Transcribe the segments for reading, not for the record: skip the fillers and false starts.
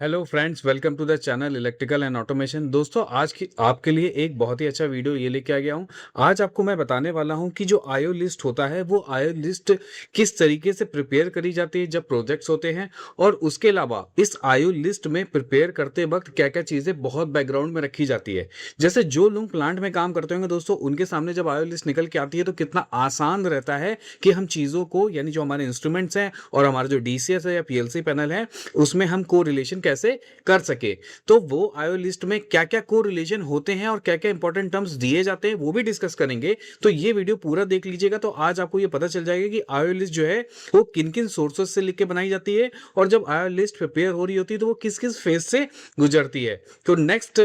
Hello friends, welcome to the channel electrical and automation. दोस्तों, आज की आपके लिए एक बहुत ही अच्छा वीडियो ये लेके आ गया हूँ। आज आपको मैं बताने वाला हूँ कि जो आईओ लिस्ट होता है वो आईओ लिस्ट किस तरीके से प्रिपेयर करी जाती है जब प्रोजेक्ट्स होते हैं, और उसके अलावा इस आईओ लिस्ट में प्रिपेयर करते वक्त क्या क्या चीज़ें बहुत बैकग्राउंड में रखी जाती है। जैसे जो लोग प्लांट में काम करते होंगे दोस्तों, उनके सामने जब आईओ लिस्ट निकल के आती है तो कितना आसान रहता है कि हम चीज़ों को, यानी जो हमारे इंस्ट्रूमेंट्स हैं और हमारा जो डीसीएस है या पीएलसी पैनल है, उसमें हम को रिलेशन कैसे कर सके। तो वो आईओ लिस्ट में क्या क्या को रिलेशन होते हैं और क्या क्या इंपॉर्टेंट टर्म्स दिए जाते हैं वो भी डिस्कस करेंगे। तो ये वीडियो पूरा देख लीजिएगा, तो आज आपको ये पता चल जाएगा कि आईओ लिस्ट जो है वो किन किन सोर्सेस से लिख के बनाई जाती है, और जब आईओ लिस्ट प्रिपेयर हो रही होती है तो वो किस किस फेज से गुजरती है। तो नेक्स्ट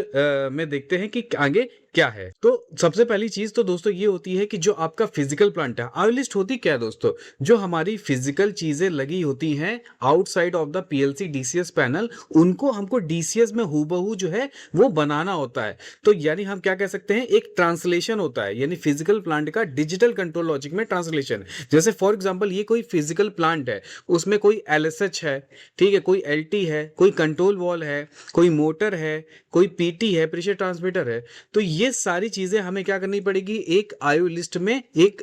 में देखते हैं कि आगे क्या है। तो सबसे पहली चीज तो दोस्तों ये होती है कि जो आपका फिजिकल प्लांट है, आईओ लिस्ट होती क्या है दोस्तों? जो हमारी फिजिकल चीजें लगी होती हैं outside of the PLC DCS panel, उनको हमको डीसीएस में हूबहू जो है वो बनाना होता है। तो यानी हम क्या कह सकते हैं, एक ट्रांसलेशन होता है, यानी फिजिकल प्लांट का डिजिटल कंट्रोल लॉजिक में ट्रांसलेशन। जैसे फॉर एग्जांपल ये कोई फिजिकल प्लांट है, उसमें कोई एलएसएच है, ठीक है, कोई एलटी है, कोई कंट्रोल वॉल है, कोई मोटर है, कोई पीटी है, प्रेशर ट्रांसमीटर है। तो ये सारी चीजें हमें क्या करनी पड़ेगी, एक आईओ लिस्ट में एक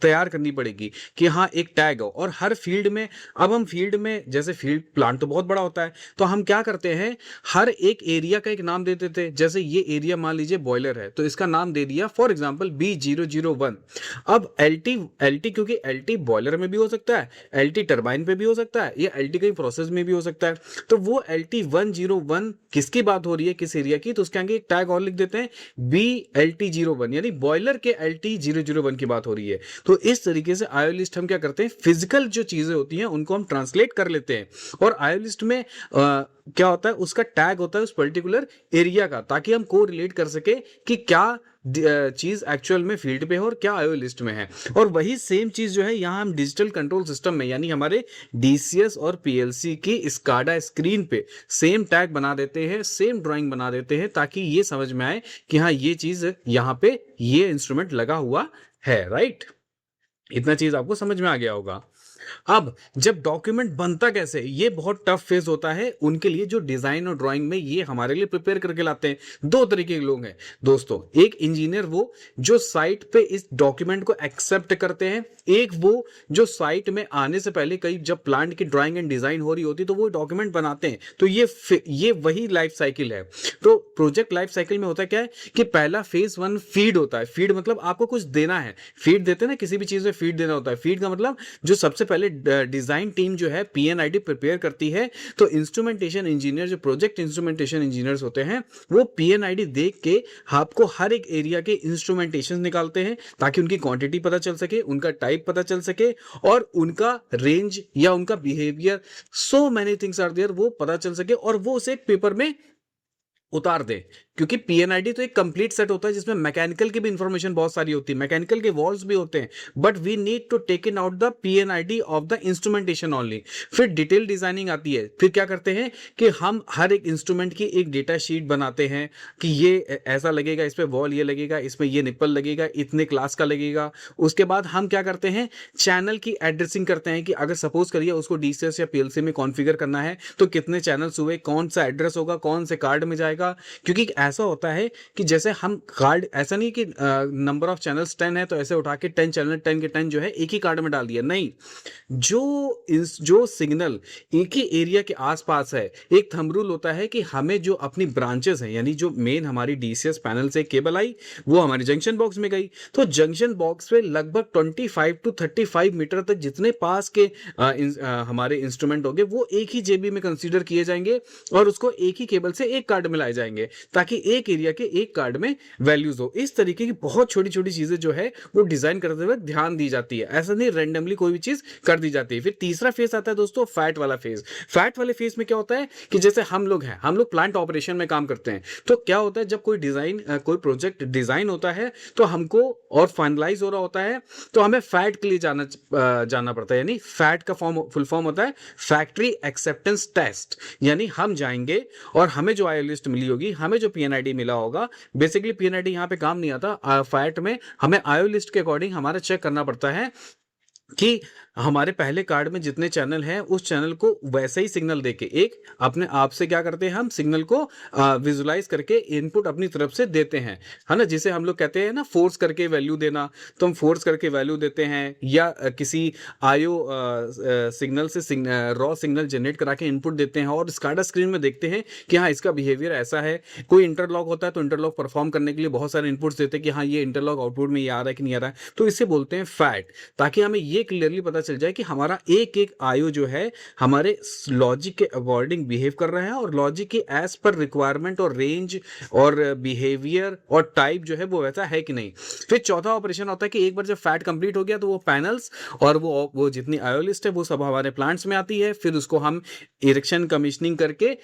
तैयार करनी पड़ेगी कि हाँ एक टैग हो। और हर फील्ड में, अब हम फील्ड में, जैसे फील्ड प्लांट तो बहुत बड़ा होता है, तो हम क्या करते हैं, हर एक एरिया का एक नाम देते थे। जैसे ये एरिया मान लीजिए बॉयलर है, तो इसका नाम दे दिया फॉर एग्जांपल B001। अब एलटी एलटी क्योंकि एलटी बॉयलर में भी हो सकता है, एलटी टरबाइन पे भी हो सकता है, या एलटी कहीं प्रोसेस में भी हो सकता है। तो वो LT101 किसकी बात हो रही है, किस एरिया की, तो उसके आगे एक टैग और लिख देते हैं BLT01, यानी बॉयलर के LT001 की बात हो रही है। तो इस तरीके से आईओ लिस्ट हम क्या करते हैं, फिजिकल जो चीजें होती हैं उनको हम ट्रांसलेट कर लेते हैं। और आईओ लिस्ट में क्या होता है, उसका टैग होता है उस पर्टिकुलर एरिया का, ताकि हम को रिलेट कर सके कि क्या चीज एक्चुअल में फील्ड पे है और क्या आईओ लिस्ट में है। और वही सेम चीज जो है यहाँ हम डिजिटल कंट्रोल सिस्टम में, यानी हमारे डीसीएस और पीएलसी की स्काडा स्क्रीन पे सेम टैग बना देते हैं, सेम ड्राइंग बना देते हैं, ताकि ये समझ में आए कि हाँ ये चीज यहाँ पे ये इंस्ट्रूमेंट लगा हुआ है। राइट, इतना चीज आपको समझ में आ गया होगा। अब जब डॉक्यूमेंट बनता कैसे, ये बहुत टफ फेज होता है उनके लिए जो डिजाइन और ड्राइंग में ये हमारे लिए प्रिपेयर करके लाते हैं। दो तरीके के लोग हैं दोस्तों, एक इंजीनियर वो जो साइट पे इस डॉक्यूमेंट को एक्सेप्ट करते हैं, एक वो जो साइट में आने से पहले कई जब प्लांट की ड्राइंग एंड डिजाइन हो रही होती है तो वो डॉक्यूमेंट बनाते हैं। तो ये वही लाइफ साइकिल है। तो प्रोजेक्ट लाइफ साइकिल में होता क्या है कि पहला फेज 1 फीड होता है। फीड मतलब आपको कुछ देना है, फीड देते हैं ना, किसी भी चीज में फीड देना होता है। फीड का मतलब जो सबसे पहले डिजाइन टीम जो है पीएनआईडी प्रिपेयर करती है, तो इंस्ट्रूमेंटेशन इंजीनियर, जो प्रोजेक्ट इंस्ट्रूमेंटेशन इंजीनियर्स होते हैं, वो पीएनआईडी देख के आपको हर एक एरिया के इंस्ट्रूमेंटेशन निकालते हैं, ताकि उनकी क्वांटिटी पता चल सके, उनका टाइप पता चल सके, और उनका रेंज या उनका behaviour, so many things are there, वो पता चल सके, और वो उसे एक पेपर में उतार दे। क्योंकि पीएनआईडी तो एक कंप्लीट सेट होता है जिसमें मैकेनिकल की भी इंफॉर्मेशन बहुत सारी होती है, मैकेनिकल के वॉल्स भी होते हैं, but we need to take in out the PNID of the instrumentation only. फिर डिटेल डिजाइनिंग आती है। फिर क्या करते हैं कि हम हर एक इंस्ट्रूमेंट की एक डेटा शीट बनाते हैं कि ये ऐसा लगेगा, इस पे वॉल ये लगेगा, इसमें ये निप्पल लगेगा, इतने क्लास का लगेगा। उसके बाद हम क्या करते हैं, चैनल की एड्रेसिंग करते हैं कि अगर सपोज करिए उसको डीसीएस या पीएलसी में कॉन्फ़िगर करना है तो कितने चैनल्स हुए, कौन सा एड्रेस होगा, कौन से कार्ड में जाएगा। क्योंकि ऐसा होता है कि जैसे हम कार्ड, ऐसा नहीं कि नंबर ऑफ चैनल्स 10 है तो ऐसे उठा के 10 चैनल 10 के 10 जो है एक ही कार्ड में डाल दिया, नहीं। जो सिग्नल एक ही एरिया के आसपास है, एक थंब रूल होता है कि हमें जो अपनी ब्रांचेस हैं, यानी जो मेन हमारी डीसीएस पैनल से केबल आई वो हमारी जंक्शन बॉक्स में गई, तो जंक्शन बॉक्स पे लगभग 25 to 35 मीटर तक जितने पास के हमारे इंस्ट्रूमेंट होंगे वो एक ही जेबी में कंसीडर किए जाएंगे, और उसको एक ही केबल से एक कार्ड में लाए जाएंगे, ताकि एक एरिया के एक कार्ड में वैल्यूज हो। इस तरीके की बहुत छोटी छोटी चीजें जो है वो डिजाइन करते हुए ध्यान दी जाती है, ऐसा नहीं रैंडमली कोई भी चीज कर दी जाती है। फिर तीसरा फेज आता है दोस्तों, फैट वाला फेज। फैट वाले फेज में क्या होता है कि जैसे हम लोग हैं, हम लोग प्लांट ऑपरेशन में काम करते हैं, तो क्या होता है जब कोई डिजाइन, कोई प्रोजेक्ट डिजाइन होता है तो हमको और फाइनलाइज हो रहा होता है, तो हमें फैट के लिए जाना पड़ता है। यानी फैट का फुल फॉर्म होता है फैक्ट्री एक्सेप्टेंस टेस्ट। यानी हम जाएंगे और हमें जो आईओ लिस्ट मिली होगी, हमें जो पीएनआईडी मिला होगा, बेसिकली पीएनआईडी यहाँ पे काम नहीं आता, फैट में हमें आईओ लिस्ट के अकॉर्डिंग हमारा चेक करना पड़ता है कि हमारे पहले कार्ड में जितने चैनल हैं उस चैनल को वैसे ही सिग्नल देके एक अपने आप से क्या करते हैं, हम सिग्नल को विजुलाइज करके इनपुट अपनी तरफ से देते हैं, है ना, जिसे हम लोग कहते हैं ना फोर्स करके वैल्यू देना। तो हम फोर्स करके वैल्यू देते हैं या किसी आईओ सिग्नल से रॉ सिग्नल जनरेट करा के इनपुट देते हैं और स्काडा स्क्रीन में देखते हैं कि हाँ इसका बिहेवियर ऐसा है। कोई इंटरलॉक होता है तो इंटरलॉक परफॉर्म करने के लिए बहुत सारे इनपुट्स देते हैं कि हाँ ये इंटरलॉक आउटपुट में ये आ रहा है कि नहीं आ रहा है, तो इसे बोलते हैं फैट। ताकि हमें ये क्लियरली पता चल जाए कि हमारा एक एक आईओ जो है हमारे लॉजिक के अकॉर्डिंग बिहेव कर रहा है और लॉजिक की एज पर रिक्वायरमेंट और रेंज और बिहेवियर और टाइप जो है वो वैसा है कि नहीं। फिर चौथा ऑपरेशन होता है कि एक बार जब फैट कंप्लीट हो गया तो वो पैनल्स और वो जितनी आईओ लिस्ट है वो सब हमारे प्लांट्स में आती है। फिर उसको हम इरेक्शन कमीशनिंग करके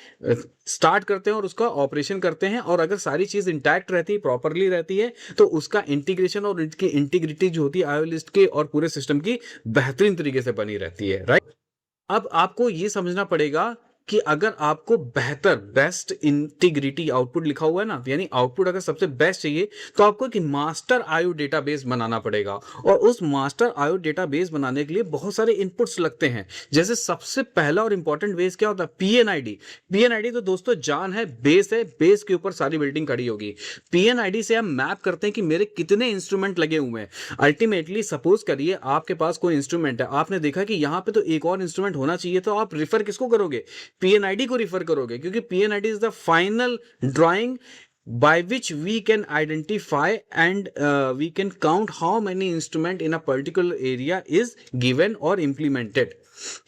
स्टार्ट करते हैं और उसका ऑपरेशन करते हैं, और अगर सारी चीज इंटैक्ट रहती है, प्रॉपरली रहती है, तो उसका इंटीग्रेशन और इसकी इंटीग्रिटी जो होती है आईओ लिस्ट के और पूरे सिस्टम की बेहतरीन तरीके से बनी रहती है, राइट। अब आपको ये समझना पड़ेगा कि अगर आपको बेहतर बेस्ट इंटीग्रिटी आउटपुट लिखा हुआ है ना, यानी आउटपुट अगर सबसे बेस्ट चाहिए तो आपको एक मास्टर आईओ डेटाबेस बनाना पड़ेगा। और उस मास्टर आईओ डेटाबेस बनाने के लिए बहुत सारे इनपुट्स लगते हैं। जैसे सबसे पहला और इंपॉर्टेंट बेस क्या होता है, पीएनआईडी। पीएनआईडी तो दोस्तों जान है, बेस के ऊपर सारी बिल्डिंग खड़ी होगी। पीएनआईडी से हम मैप करते हैं कि मेरे कितने इंस्ट्रूमेंट लगे हुए हैं। अल्टीमेटली सपोज करिए आपके पास कोई इंस्ट्रूमेंट है, आपने देखा कि यहां पे तो एक और इंस्ट्रूमेंट होना चाहिए, तो आप रिफर किसको करोगे, पीएनआईडी को रिफर करोगे, क्योंकि PNID is the final drawing by which we can identify and we can count how many instrument in a particular area is given or implemented।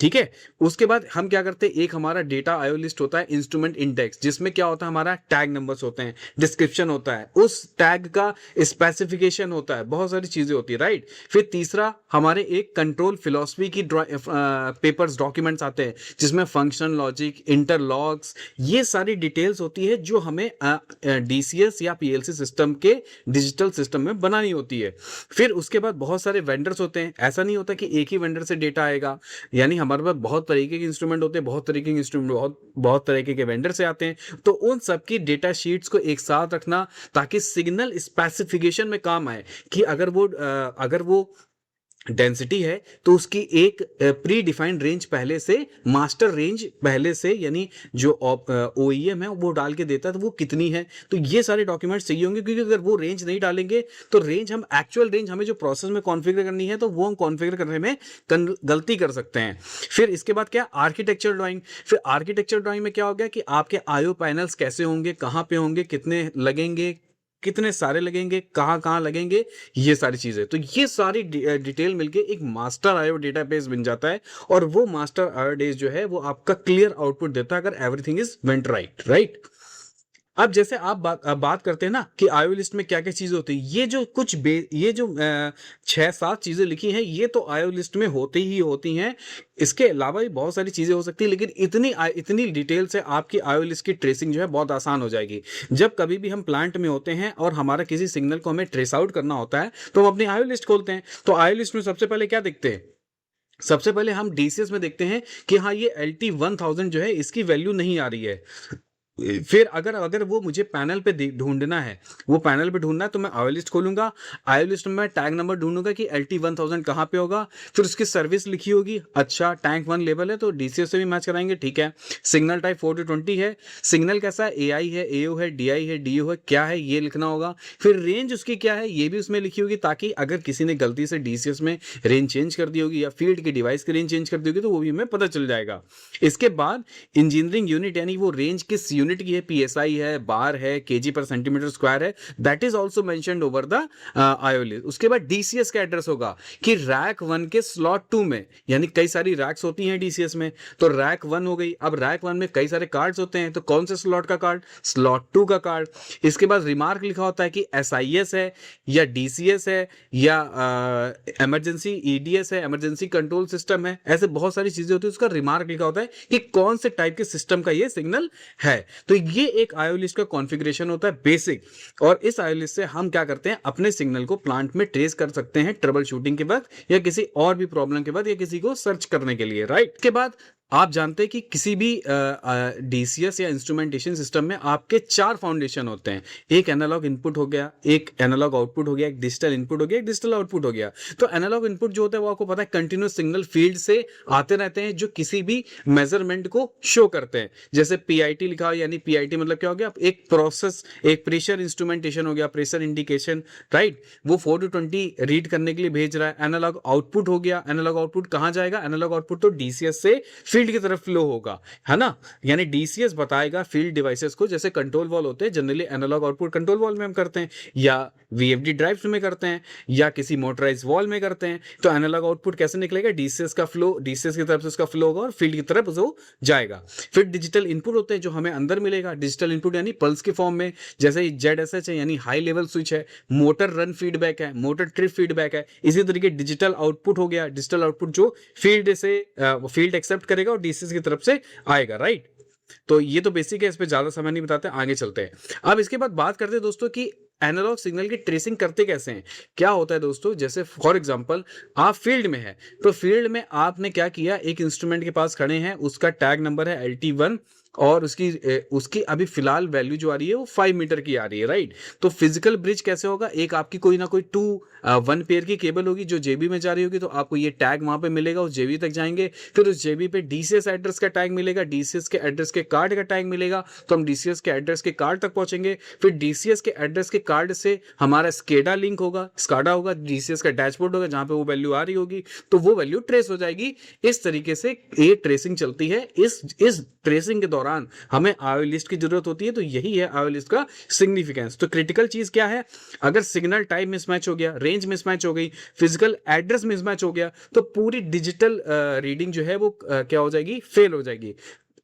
ठीक है, उसके बाद हम क्या करते हैं, एक हमारा डेटा आईओ लिस्ट होता है इंस्ट्रूमेंट इंडेक्स, जिसमें क्या होता है, हमारा टैग नंबर्स होते हैं, डिस्क्रिप्शन होता है, उस टैग का स्पेसिफिकेशन होता है, बहुत सारी चीजें होती है, राइट। फिर तीसरा हमारे एक कंट्रोल फिलॉसफी की पेपर्स डॉक्यूमेंट्स आते हैं, जिसमें फंक्शन लॉजिक, इंटरलॉक्स, ये सारी डिटेल्स होती है जो हमें डीसीएस या पीएलसी सिस्टम के डिजिटल सिस्टम में बनानी होती है। फिर उसके बाद बहुत सारे वेंडर्स होते हैं, ऐसा नहीं होता कि एक ही वेंडर से डेटा आएगा, यानी हमारे पास बहुत तरीके के इंस्ट्रूमेंट होते हैं, बहुत तरीके के इंस्ट्रूमेंट बहुत तरीके के वेंडर से आते हैं। तो उन सब की डेटा शीट्स को एक साथ रखना ताकि सिग्नल स्पेसिफिकेशन में काम आए, कि अगर वो डेंसिटी है तो उसकी एक प्री डिफाइंड रेंज पहले से, मास्टर रेंज पहले से, यानी जो ओईएम है वो डाल के देता है, तो वो कितनी है। तो ये सारे डॉक्यूमेंट्स चाहिए होंगे, क्योंकि अगर वो रेंज नहीं डालेंगे तो रेंज हम एक्चुअल रेंज हमें जो प्रोसेस में कॉन्फ़िगर करनी है तो वो हम कॉन्फ़िगर करने में गलती कर सकते हैं। फिर इसके बाद क्या, आर्किटेक्चर ड्राइंग। फिर आर्किटेक्चर ड्राइंग में क्या हो गया कि आपके आईओ पैनल्स कैसे होंगे, कहाँ पे होंगे, कितने लगेंगे, कितने सारे लगेंगे, कहाँ कहाँ लगेंगे, ये सारी चीजें। तो ये सारी डिटेल मिलके एक मास्टर आईओ डेटाबेस बन जाता है, और वो मास्टर आईओ डेटाबेस जो है वो आपका क्लियर आउटपुट देता है अगर everything is went right, right. अब जैसे आप बात करते हैं ना कि आईओ लिस्ट में क्या क्या चीजें होती है, ये जो ये जो 6-7 चीजें लिखी हैं ये तो आईओ लिस्ट में होती ही होती हैं। इसके अलावा भी बहुत सारी चीजें हो सकती है, लेकिन इतनी डिटेल से आपकी आईओ लिस्ट की ट्रेसिंग जो है बहुत आसान हो जाएगी। जब कभी भी हम प्लांट में होते हैं और हमारा किसी सिग्नल को हमें ट्रेस आउट करना होता है तो हम अपनी आईओ लिस्ट खोलते हैं। तो आईओ लिस्ट में सबसे पहले क्या देखते हैं, सबसे पहले हम डीसीएस में देखते हैं कि हाँ ये LT1000 जो है इसकी वैल्यू नहीं आ रही है। फिर अगर वो मुझे पैनल पे ढूंढना है, वो पैनल पे ढूंढना है, तो मैं आईओ लिस्ट खोलूंगा। आईओ लिस्ट में मैं टैग नंबर ढूंढूंगा कि LT1000 कहाँ पे होगा। फिर उसकी सर्विस लिखी होगी, अच्छा टैंक 1 लेवल है तो डीसीएस से भी मैच कराएंगे, ठीक है। सिग्नल टाइप 4-20 है, सिग्नल कैसा है, एआई है, एओ है, डीआई है, डीओ है, क्या है ये लिखना होगा। फिर रेंज उसकी क्या है ये भी उसमें लिखी होगी, ताकि अगर किसी ने गलती से डीसीएस में रेंज चेंज कर दी होगी या फील्ड की डिवाइस की रेंज चेंज कर दी होगी तो वो भी हमें पता चल जाएगा। इसके बाद इंजीनियरिंग यूनिट, यानी वो रेंज किस यूनिट की है, पीएसआई है, बार है, केजी पर सेंटीमीटर स्क्वायर है, that is also mentioned over the IO list. उसके बाद डीसीएस का एड्रेस होगा कि रैक 1 के स्लॉट 2 में, यानी कई सारी रैक्स होती हैं डीसीएस में, तो रैक 1 हो गई। अब रैक 1 में कई सारे कार्ड्स होते हैं, तो कौन से स्लॉट का कार्ड, स्लॉट 2 का कार्ड। इसके बाद रिमार्क लिखा होता है कि एसआईएस है या डीसीएस है या इमरजेंसी ईडीएस है, इमरजेंसी कंट्रोल सिस्टम है, ऐसे बहुत सारी चीजें होती है। उसका रिमार्क लिखा होता है कि कौन से टाइप के सिस्टम का ये सिग्नल है। तो ये एक आईओ लिस्ट का कॉन्फ़िगरेशन होता है बेसिक, और इस आईओ लिस्ट से हम क्या करते हैं, अपने सिग्नल को प्लांट में ट्रेस कर सकते हैं ट्रबल शूटिंग के बाद, या किसी और भी प्रॉब्लम के बाद, या किसी को सर्च करने के लिए, राइट। के बाद आप जानते हैं कि किसी भी डीसीएस या इंस्ट्रूमेंटेशन सिस्टम में आपके 4 फाउंडेशन होते हैं। एक एनालॉग इनपुट हो गया, एक एनालॉग आउटपुट हो गया, एक डिजिटल इनपुट हो गया, एक डिजिटल आउटपुट हो गया। तो एनालॉग इनपुट जो होता है वो आपको पता है कंटिन्यूअस सिग्नल फील्ड से आते रहते हैं जो किसी भी मेजरमेंट को शो करते हैं। जैसे पीआईटी लिखा हो, यानी पीआईटी मतलब क्या हो गया, एक प्रोसेस, एक प्रेशर इंस्ट्रूमेंटेशन हो गया, प्रेशर इंडिकेशन, राइट। वो 4 to 20 रीड करने के लिए भेज रहा है। एनालॉग आउटपुट हो गया, एनालॉग आउटपुट कहां जाएगा, एनालॉग आउटपुट तो डीसीएस से फील्ड की तरफ फ्लो होगा, है ना। यानी डीसीएस बताएगा फील्ड डिवाइसेस को, जैसे कंट्रोल वॉल होते हैं generally, analogue output control valve में हम करते हैं, या वीएफडी ड्राइव्स में करते हैं, या किसी मोटराइज वॉल में करते हैं। तो एनालॉग आउटपुट कैसे निकलेगा, डीसीएस का फ्लो, डीसीएस की तरफ से उसका फ्लो होगा और फील्ड की तरफ वो जाएगा। फिर डिजिटल इनपुट होते हैं जो हमें अंदर मिलेगा, डिजिटल इनपुट यानी पल्स के फॉर्म में, जैसे जेडएसएच है यानी हाई लेवल स्विच है, मोटर रन फीडबैक है, मोटर ट्रिप फीडबैक है। इसी तरीके डिजिटल आउटपुट हो गया, डिजिटल आउटपुट जो फील्ड से फील्ड एक्सेप्ट करेगा और डीसीएस की तरफ से आएगा, राइट। तो ये तो बेसिक है, इस पे ज्यादा समय नहीं बताते, आगे चलते हैं। अब इसके बाद बात करते हैं दोस्तों कि एनालॉग सिग्नल की ट्रेसिंग करते कैसे हैं। क्या होता है दोस्तों, जैसे फॉर एग्जांपल आप फील्ड में है, तो फील्ड में आपने क्या किया, एक इंस्ट्रूमेंट के पास खड़े हैं, उसका टैग नंबर है LT1 और उसकी अभी फिलहाल वैल्यू जो आ रही है वो 5 मीटर की आ रही है, राइट। तो फिजिकल ब्रिज कैसे होगा, एक आपकी कोई ना कोई 1 पेयर की केबल होगी जो जेबी में जा रही होगी, तो आपको ये टैग वहां पे मिलेगा, उस जेबी तक जाएंगे, फिर उस जेबी पे डीसीएस एड्रेस का टैग मिलेगा, डीसीएस के एड्रेस के कार्ड का टैग मिलेगा, तो हम डीसीएस के एड्रेस के कार्ड तक पहुंचेंगे। फिर डीसीएस के एड्रेस के कार्ड से हमारा स्केडा लिंक होगा, स्काडा होगा, डीसीएस का डैशबोर्ड होगा जहां पे वो वैल्यू आ रही होगी, तो वो वैल्यू ट्रेस हो जाएगी। इस तरीके से ये ट्रेसिंग चलती है। इस ट्रेसिंग के दौरान हमें आईओ लिस्ट की जरूरत होती है, तो यही है आईओ लिस्ट का सिग्निफिकेंस। तो क्रिटिकल चीज क्या है, अगर सिग्नल टाइप मिसमैच हो गया, रेंज मिसमैच हो गई, फिजिकल एड्रेस मिसमैच हो गया, तो पूरी डिजिटल रीडिंग जो है वो क्या हो जाएगी, फेल हो जाएगी।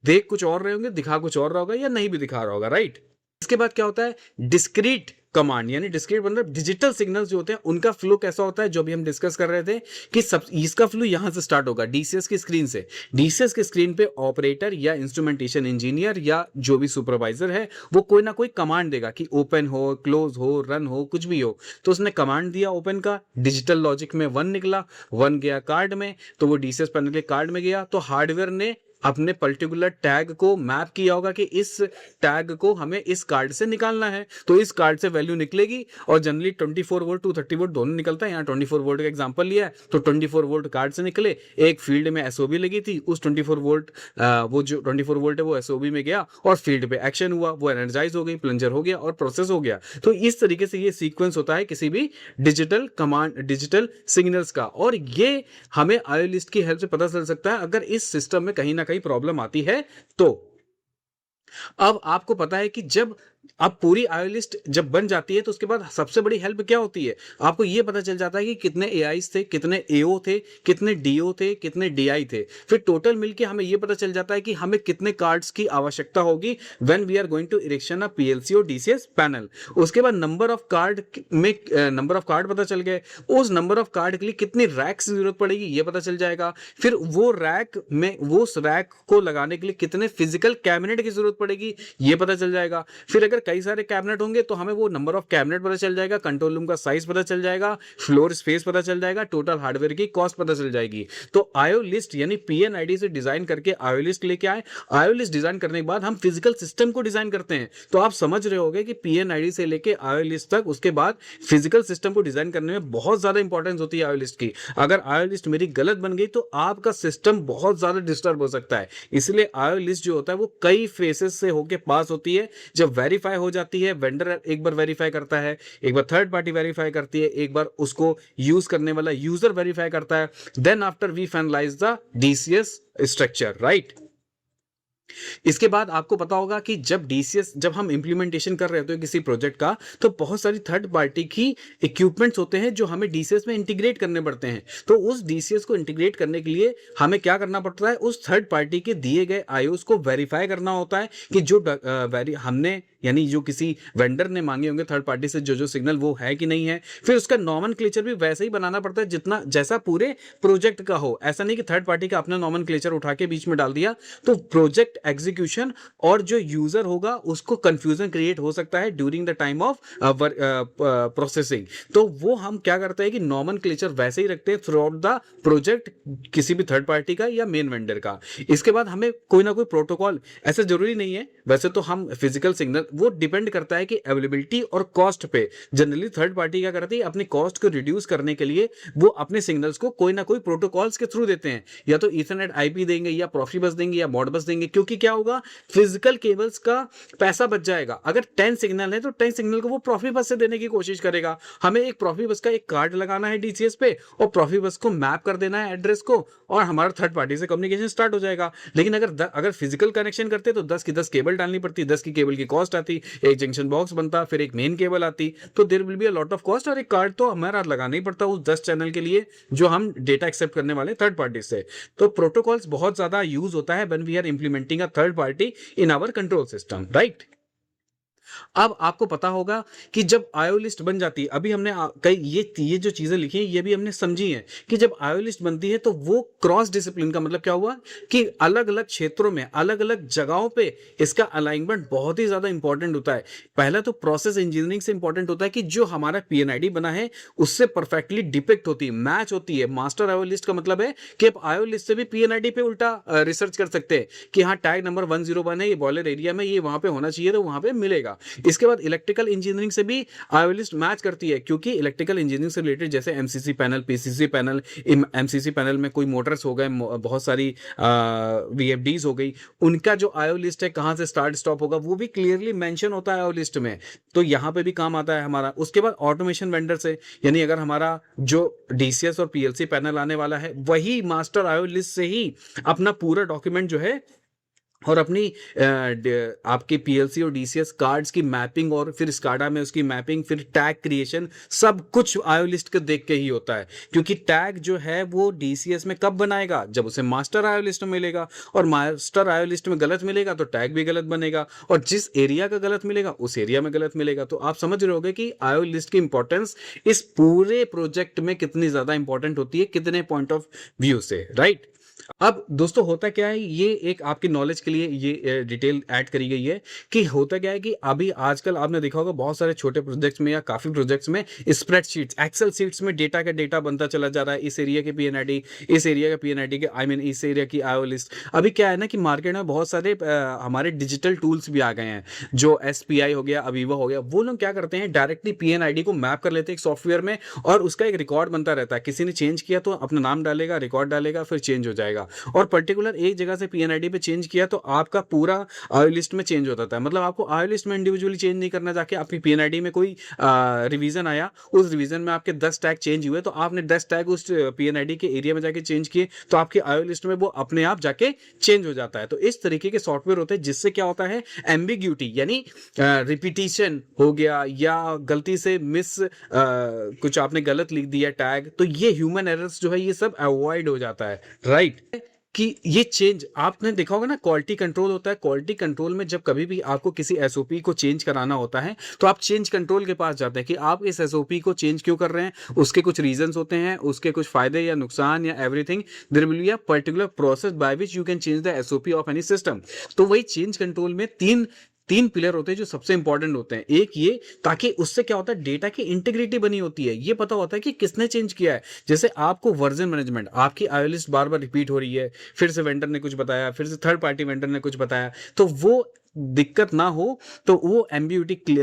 देख कुछ और रहे होंगे, दिखा कुछ और रहा होगा, या नहीं भी दिखा रहा होगा, राइट। इसके बाद क्या होता है, डिस्क्रीट कमांड, यानी डिस्क्रीट मतलब डिजिटल सिग्नल्स जो होते हैं उनका फ्लो कैसा होता है, जो भी हम डिस्कस कर रहे थे कि सब इसका फ्लो यहां से स्टार्ट होगा डीसीएस की स्क्रीन से। डीसीएस की स्क्रीन पे ऑपरेटर या इंस्ट्रूमेंटेशन इंजीनियर या जो भी सुपरवाइजर है वो कोई ना कोई कमांड देगा कि ओपन हो, क्लोज हो, रन हो, कुछ भी हो। तो उसने कमांड दिया ओपन का, डिजिटल लॉजिक में 1 निकला, 1 गया कार्ड में, तो वो डीसीएस पैनल के कार्ड में गया, तो हार्डवेयर ने अपने पर्टिकुलर टैग को मैप किया होगा कि इस टैग को हमें इस कार्ड से निकालना है, तो इस कार्ड से वैल्यू निकलेगी। और जनरली 24 वोल्ट 230 वोल्ट दोनों निकलता है। यहाँ 24 वोल्ट का एग्जांपल लिया है, तो 24 वोल्ट कार्ड से निकले, एक फील्ड में एसओबी लगी थी, उस 24 वोल्ट वो जो 24 वोल्ट है वो एसओबी में गया और फील्ड पे एक्शन हुआ, वो एनर्जाइज हो गई, प्लंजर हो गया और प्रोसेस हो गया। तो इस तरीके से ये सीक्वेंस होता है किसी भी डिजिटल कमांड, डिजिटल सिग्नल्स का, और ये हमें आईओ लिस्ट की हेल्प से पता चल सकता है अगर इस सिस्टम में कहीं ना कहीं प्रॉब्लम आती है तो। अब आपको पता है कि जब अब पूरी आईओ लिस्ट जब बन जाती है तो उसके बाद सबसे बड़ी हेल्प क्या होती है, आपको ये पता चल जाता है कि कितने एआईस थे, कितने एओ थे, कितने डीओ थे, कितने डीआई थे। फिर टोटल मिलके हमें ये पता चल जाता है कि हमें कितने कार्ड्स की आवश्यकता होगी when we are going to erection a PLC और डीसीएस पैनल। उसके बाद नंबर ऑफ कार्ड में नंबर ऑफ कार्ड पता चल गए, उस नंबर ऑफ कार्ड के लिए कितनी रैक्स की जरूरत पड़ेगी ये पता चल जाएगा। फिर वो रैक में वो उस रैक को लगाने के लिए कितने फिजिकल कैबिनेट की जरूरत पड़ेगी ये पता चल जाएगा। फिर अगर कई सारे कैबिनेट होंगे तो हमें वो नंबर ऑफ कैबिनेट पता चल जाएगा, कंट्रोल रूम का साइज पता चल जाएगा, फ्लोर स्पेस पता चल जाएगा, टोटल हार्डवेयर की कॉस्ट पता चल जाएगी। तो आईओ लिस्ट यानी पीएनआईडी से डिजाइन करके आईओ लिस्ट लेके आए। आईओ लिस्ट डिजाइन करने के बाद हम फिजिकल सिस्टम को डिजाइन करते हैं। तो आप समझ रहे होंगे कि पीएनआईडी से लेके आईओ लिस्ट तक, उसके बाद फिजिकल सिस्टम को डिजाइन करने में बहुत ज्यादा इंपॉर्टेंस होती है आईओ लिस्ट की। अगर आईओ लिस्ट मेरी गलत बन गई तो आपका सिस्टम बहुत ज्यादा डिस्टर्ब हो सकता है। इसलिए आईओ लिस्ट जो होता है वो कई फेसेस से होके पास होती है। जब वेरीफाई हो जाती है, वेंडर एक बार वेरीफाई करता है, एक बार थर्ड पार्टी वेरीफाई करती है, एक बार उसको यूज करने वाला यूजर वेरीफाई करता है, then after we finalise the DCS structure, right. इसके बाद आपको पता होगा कि जब हम इंप्लीमेंटेशन कर रहे होते हैं किसी प्रोजेक्ट का, तो बहुत सारी थर्ड पार्टी की इक्विपमेंट्स होते हैं जो हमें डीसीएस में इंटीग्रेट करने पड़ते हैं। तो उस डीसीएस को इंटीग्रेट करने के लिए हमें क्या करना पड़ता है, उस थर्ड पार्टी के दिए गए आईओस को वेरीफाई करना होता है कि जो हमने यानी जो किसी वेंडर ने मांगे होंगे थर्ड पार्टी से जो सिग्नल वो है कि नहीं है। फिर उसका नॉमेनक्लेचर भी वैसे ही बनाना पड़ता है जितना जैसा पूरे प्रोजेक्ट का हो। ऐसा नहीं कि थर्ड पार्टी का अपना नॉमेनक्लेचर उठा के बीच में डाल दिया, तो प्रोजेक्ट परफेक्ट एग्जीक्यूशन और जो यूजर होगा उसको कंफ्यूजन क्रिएट हो सकता है during the time of processing. तो वो हम क्या करते हैं कि नॉमेनक्लेचर वैसे ही रखते हैं थ्रू आउट द प्रोजेक्ट, किसी भी थर्ड पार्टी का या मेन वेंडर का। इसके बाद हमें कोई ना कोई प्रोटोकॉल, ऐसा जरूरी नहीं है वैसे तो हम फिजिकल सिग्नल, वो डिपेंड करता है कि अवेलेबिलिटी और कॉस्ट पे। जनरली थर्ड पार्टी क्या करती है, अपनी कॉस्ट को रिड्यूस करने के लिए वो अपने सिग्नल्स को कोई ना कोई प्रोटोकॉल्स के थ्रू देते हैं, या तो ईथरनेट आईपी देंगे या प्रोफिबस देंगे या मॉडबस देंगे। क्योंकि क्या होगा, फिजिकल केबल्स का पैसा बच जाएगा। अगर 10 सिग्नल है तो 10 सिग्नल को वो प्रोफिबस से देने की कोशिश करेगा। हमें एक प्रोफिबस का एक कार्ड लगाना है डीसीएस पे और प्रोफिबस को मैप कर देना है एड्रेस को, और हमारा थर्ड पार्टी से कम्युनिकेशन स्टार्ट हो जाएगा। लेकिन अगर फिजिकल कनेक्शन करते तो 10 की 10 केबल डालनी पड़ती, 10 की केबल की कॉस्ट आती, एक जंक्शन बॉक्स बनता, फिर एक मेन केबल आती, तो there will be a lot of cost, और एक कार्ड तो हमारा लगाना ही पड़ता उस 10 चैनल के लिए जो हम डेटा एक्सेप्ट करने वाले थर्ड पार्टी से। तो प्रोटोकॉल्स बहुत ज्यादा यूज होता है when we are implementing a third party in our control system, right. अब आपको पता होगा कि जब आईओ लिस्ट बन जाती है, अभी हमने कई ये जो चीजें लिखी हैं ये भी हमने समझी हैं कि जब आईओ लिस्ट बनती है तो वो क्रॉस डिसिप्लिन का मतलब क्या हुआ कि अलग अलग क्षेत्रों में, अलग अलग जगहों पे इसका अलाइनमेंट बहुत ही ज्यादा इंपॉर्टेंट होता है। पहला तो प्रोसेस इंजीनियरिंग से इंपॉर्टेंट होता है कि जो हमारा पीएनआईडी बना है उससे परफेक्टली डिपिक्ट होती है, मैच होती है। मास्टर आईओ लिस्ट का मतलब है कि आप आईओ लिस्ट से भी पीएनआईडी पे उल्टा रिसर्च कर सकते हैं कि हाँ टैग नंबर 101 है, ये बॉयलर एरिया में, ये वहां पे होना चाहिए तो वहां पे मिलेगा। इसके बाद इलेक्ट्रिकल इंजीनियरिंग से भी आईओ लिस्ट मैच करती है, क्योंकि इलेक्ट्रिकल इंजीनियरिंग से रिलेटेड जैसे MCC panel, PCC panel, MCC panel में कोई मोटर्स हो गए, बहुत सारी वीएफडीज हो गई, उनका जो आईओ लिस्ट है कहां से स्टार्ट स्टॉप होगा वो भी क्लियरली मेंशन होता है आईओ लिस्ट में। तो यहां पे भी काम आता है हमारा। उसके बाद ऑटोमेशन वेंडर से, यानी अगर हमारा जो डीसीएस और पीएलसी पैनल आने वाला है वही मास्टर आईओ लिस्ट से ही अपना पूरा डॉक्यूमेंट जो है और अपनी आपके पीएलसी और डीसीएस कार्ड्स की मैपिंग, और फिर स्काडा में उसकी मैपिंग, फिर टैग क्रिएशन, सब कुछ आईओ लिस्ट को देख के ही होता है। क्योंकि टैग जो है वो डीसीएस में कब बनाएगा, जब उसे मास्टर आईओ लिस्ट में मिलेगा, और मास्टर आईओ लिस्ट में गलत मिलेगा तो टैग भी गलत बनेगा, और जिस एरिया का गलत मिलेगा उस एरिया में गलत मिलेगा। तो आप समझ रहे होगे कि आईओ लिस्ट की इंपॉर्टेंस इस पूरे प्रोजेक्ट में कितनी ज्यादा इंपॉर्टेंट होती है, कितने पॉइंट ऑफ व्यू से, राइट। अब दोस्तों होता क्या है, ये एक आपकी नॉलेज के लिए ये डिटेल ऐड करी गई है कि होता क्या है कि अभी आजकल आपने देखा होगा बहुत सारे छोटे प्रोजेक्ट्स में या काफी प्रोजेक्ट्स में स्प्रेडशीट्स, एक्सेल शीट्स में डेटा का डेटा बनता चला जा रहा है। इस एरिया के पीएनआईडी, इस एरिया का पीएनआईडी के इस एरिया की आईओ लिस्ट। अभी क्या है ना कि मार्केट में बहुत सारे हमारे डिजिटल टूल्स भी आ गए हैं, जो एसपीआई हो गया, अवीवा हो गया, वो लोग क्या करते हैं डायरेक्टली पीएनआईडी को मैप कर लेते हैं एक सॉफ्टवेयर में, और उसका एक रिकॉर्ड बनता रहता है। किसी ने चेंज किया तो अपना नाम डालेगा, रिकॉर्ड डालेगा, फिर चेंज हो जाएगा। और पर्टिकुलर एक जगह से पीएनआईडी पे चेंज किया तो आपका पूरा आईओ लिस्ट में चेंज होता था। मतलब आपको आईओ लिस्ट में इंडिविजुअली चेंज नहीं करना, जाके आपकी पीएनआईडी में कोई रिवीजन आया, उस रिवीजन में आपके 10 टैग चेंज हुए तो आपने 10 टैग उस पीएनआईडी के एरिया में जाके चेंज किए तो आपके आईओ लिस्ट में वो अपने आप जाके चेंज हो जाता है। तो इस तरीके के सॉफ्टवेयर होते हैं जिससे क्या होता है, एम्बिग्यूटी यानी रिपीटिशन हो गया या गलती से कुछ आपने गलत लिख दिया टैग, तो ये ह्यूमन एरर्स जो है ये सब अवॉइड हो जाता है, राइट। कि ये चेंज आपने देखा होगा ना, क्वालिटी कंट्रोल होता है। क्वालिटी कंट्रोल में जब कभी भी आपको किसी एसओपी को चेंज कराना होता है तो आप चेंज कंट्रोल के पास जाते हैं कि आप इस एसओपी को चेंज क्यों कर रहे हैं, उसके कुछ रीजंस होते हैं, उसके कुछ फायदे या नुकसान या everything. There will be a particular process by which you can change the SOP of any system. तो वही चेंज कंट्रोल में तीन पिलर होते हैं जो सबसे इंपॉर्टेंट होते हैं। एक ये, ताकि उससे क्या होता है डेटा की इंटीग्रिटी बनी होती है, ये पता होता है कि किसने चेंज किया है। जैसे आपको वर्जन मैनेजमेंट, आपकी आईओ लिस्ट बार बार रिपीट हो रही है, फिर से वेंडर ने कुछ बताया, फिर से थर्ड पार्टी वेंडर ने कुछ बताया, तो वो दिक्कत ना हो, तो वो एम्बिग्यूटी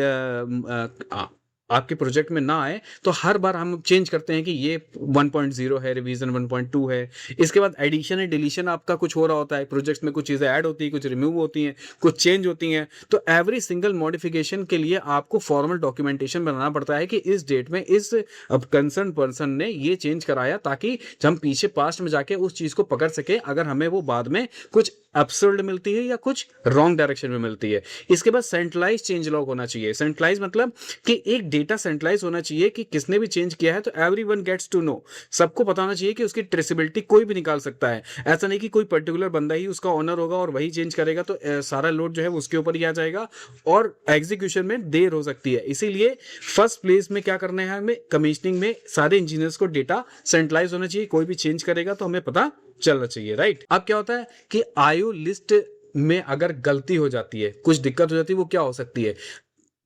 आपके प्रोजेक्ट में ना आए, तो हर बार हम चेंज करते हैं कि ये 1.0 है, रिवीजन 1.2 है। इसके बाद एडिशन एंड डिलीशन आपका कुछ हो रहा होता है, प्रोजेक्ट्स में कुछ चीज़ें ऐड होती है, कुछ रिमूव होती हैं, कुछ चेंज होती हैं। तो एवरी सिंगल मॉडिफिकेशन के लिए आपको फॉर्मल डॉक्यूमेंटेशन बनाना पड़ता है कि इस डेट में इस कंसर्न पर्सन ने ये चेंज कराया, ताकि हम पीछे पास्ट में जाके उस चीज़ को पकड़ सके अगर हमें वो बाद में कुछ एब्सर्ड मिलती है या कुछ रॉन्ग डायरेक्शन में मिलती है। इसके बाद सेंट्रलाइज चेंज लॉग होना चाहिए। सेंट्रलाइज मतलब कि एक डेटा सेंट्रलाइज होना चाहिए कि किसने भी चेंज किया है तो एवरीवन गेट्स टू नो, सबको पता होना चाहिए कि उसकी ट्रेसेबिलिटी कोई भी निकाल सकता है। ऐसा नहीं कि कोई पर्टिकुलर बंदा ही उसका ओनर होगा और वही चेंज करेगा तो सारा लोड जो है उसके ऊपर ही आ जाएगा और एग्जीक्यूशन में देर हो सकती है। इसीलिए फर्स्ट प्लेस में क्या करना है, हमें कमीशनिंग में सारे इंजीनियर्स को डेटा सेंट्रलाइज होना चाहिए। कोई भी चेंज करेगा तो हमें पता चलना चाहिए, राइट। अब क्या होता है कि आईओ लिस्ट में अगर गलती हो जाती है, कुछ दिक्कत हो जाती है, वो क्या हो सकती है?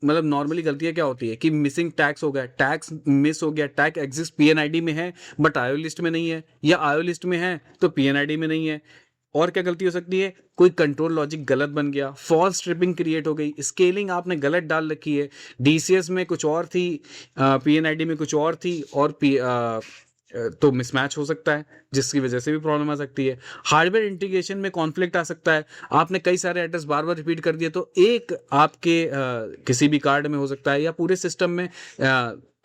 मतलब नॉर्मली गलतियाँ क्या होती है कि मिसिंग टैग्स हो गया, टैग्स मिस हो गया, टैग एग्जिस्ट पीएनआईडी में है बट आईओ लिस्ट में नहीं है, या आईओ लिस्ट में है तो पीएनआईडी में नहीं है। और क्या गलती हो सकती है? कोई कंट्रोल लॉजिक गलत बन गया, फॉल्स स्ट्रिपिंग क्रिएट हो गई, स्केलिंग आपने गलत डाल रखी है, डीसीएस में कुछ और थी, पीएनआईडी में कुछ और थी, और तो मिसमैच हो सकता है, जिसकी वजह से भी प्रॉब्लम आ सकती है। हार्डवेयर इंटीग्रेशन में कॉन्फ्लिक्ट आ सकता है, आपने कई सारे एड्रेस बार बार रिपीट कर दिए तो एक आपके किसी भी कार्ड में हो सकता है, या पूरे सिस्टम में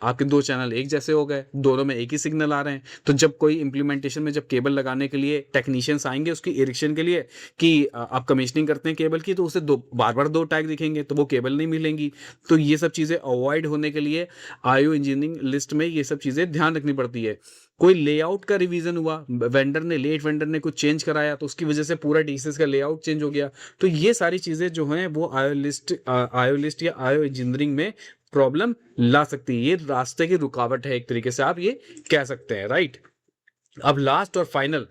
आपके दो चैनल एक जैसे हो गए, दोनों में एक ही सिग्नल आ रहे हैं। तो जब कोई इंप्लीमेंटेशन में जब केबल लगाने के लिए टेक्नीशियंस आएंगे उसकी इरेक्शन के लिए कि आप कमीशनिंग करते हैं केबल की, तो उसे बार बार दो टैग दिखेंगे तो वो केबल नहीं मिलेंगी। तो ये सब चीज़ें अवॉइड होने के लिए आईओ इंजीनियरिंग लिस्ट में ये सब चीज़ें ध्यान रखनी पड़ती है। कोई लेआउट का रिवीजन हुआ, लेट वेंडर ने कुछ चेंज कराया तो उसकी वजह से पूरा डीसीएस का लेआउट चेंज हो गया। तो ये सारी चीज़ें जो हैं वो आईओ लिस्ट या आईओ इंजीनियरिंग में प्रॉब्लम ला सकती है। ये रास्ते की रुकावट है, एक तरीके से आप ये कह सकते हैं, राइट। अब लास्ट और फाइनल,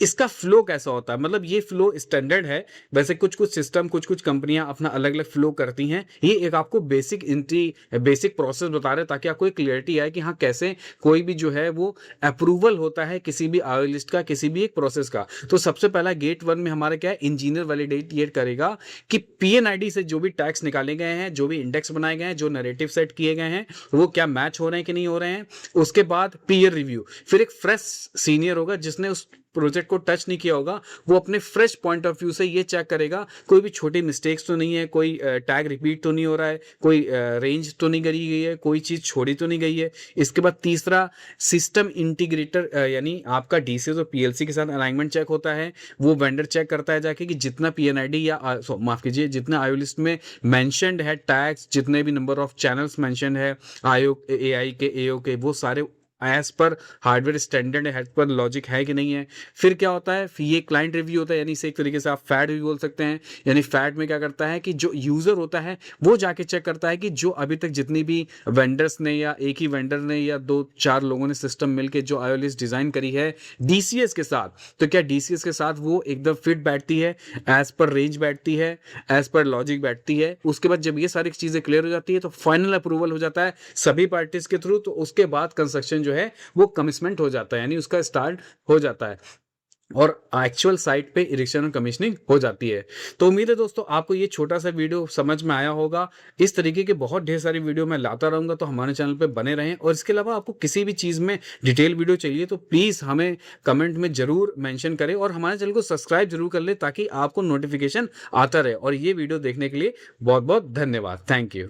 इसका फ्लो कैसा होता है? मतलब ये फ्लो स्टैंडर्ड है, वैसे कुछ कुछ सिस्टम कुछ कुछ कंपनियां अपना अलग अलग फ्लो करती हैं। ये एक आपको बेसिक प्रोसेस बता रहे हैं ताकि आपको एक क्लियरिटी आए कि हाँ कैसे कोई भी जो है वो अप्रूवल होता है किसी भी आईओ लिस्ट का, किसी भी एक प्रोसेस का। तो सबसे पहला गेट 1 में हमारा क्या है, इंजीनियर वैलिडेट ये करेगा कि पीएनआईडी से जो भी टैग्स निकाले गए हैं, जो भी इंडेक्स बनाए गए हैं, जो नैरेटिव सेट किए गए हैं, वो क्या मैच हो रहे हैं कि नहीं हो रहे हैं। उसके बाद पीयर रिव्यू, फिर एक फ्रेश सीनियर होगा जिसने उस प्रोजेक्ट को टच नहीं किया होगा, वो अपने फ्रेश पॉइंट ऑफ व्यू से ये चेक करेगा कोई भी छोटी मिस्टेक्स तो नहीं है, कोई टैग रिपीट तो नहीं हो रहा है, कोई रेंज तो नहीं करी गई है, कोई चीज़ छोड़ी तो नहीं गई है। इसके बाद तीसरा सिस्टम इंटीग्रेटर, यानी आपका डीसीएस और पीएलसी के साथ अलाइनमेंट चेक होता है। वो वेंडर चेक करता है जाके कि जितना पीएनआईडी या माफ कीजिए जितना आईओ लिस्ट में मेंशन्ड है टैग्स, जितने भी नंबर ऑफ चैनल्स मेंशन्ड है आईओ एआई के एओ के, वो सारे एज पर हार्डवेयर स्टैंडर्ड है, एज पर लॉजिक है कि नहीं है। फिर क्या होता है, फिर ये क्लाइंट रिव्यू होता है, यानी इसे एक तरीके से आप फैट भी बोल सकते हैं। यानी फैट में क्या करता है कि जो यूजर होता है वो जाके चेक करता है कि जो अभी तक जितनी भी वेंडर्स ने या एक ही वेंडर ने या 2-4 लोगों ने सिस्टम मिलके जो आईओ लिस्ट डिजाइन करी है डीसीएस के साथ, तो क्या डीसीएस के साथ वो एकदम फिट बैठती है, एज पर रेंज बैठती है, एज पर लॉजिक बैठती है। उसके बाद जब ये सारी चीजें क्लियर हो जाती है तो फाइनल अप्रूवल हो जाता है सभी पार्टीज के थ्रू। तो उसके बाद कंस्ट्रक्शन जो है वो कमिटमेंट हो जाता है, यानी उसका स्टार्ट हो जाता है और एक्चुअल साइट पे इरेक्शन और कमीशनिंग हो जाती है। तो उम्मीद है दोस्तों आपको ये छोटा सा वीडियो समझ में आया होगा। इस तरीके के बहुत ढेर सारी वीडियो मैं लाता रहूंगा, तो हमारे चैनल पे बने रहें। और इसके अलावा आपको किसी भी चीज़ में डिटेल वीडियो चाहिए तो प्लीज़ हमें कमेंट में जरूर मेंशन करें और हमारे चैनल को सब्सक्राइब जरूर कर ले ताकि आपको नोटिफिकेशन आता रहे। और ये वीडियो देखने के लिए बहुत बहुत धन्यवाद। Thank you.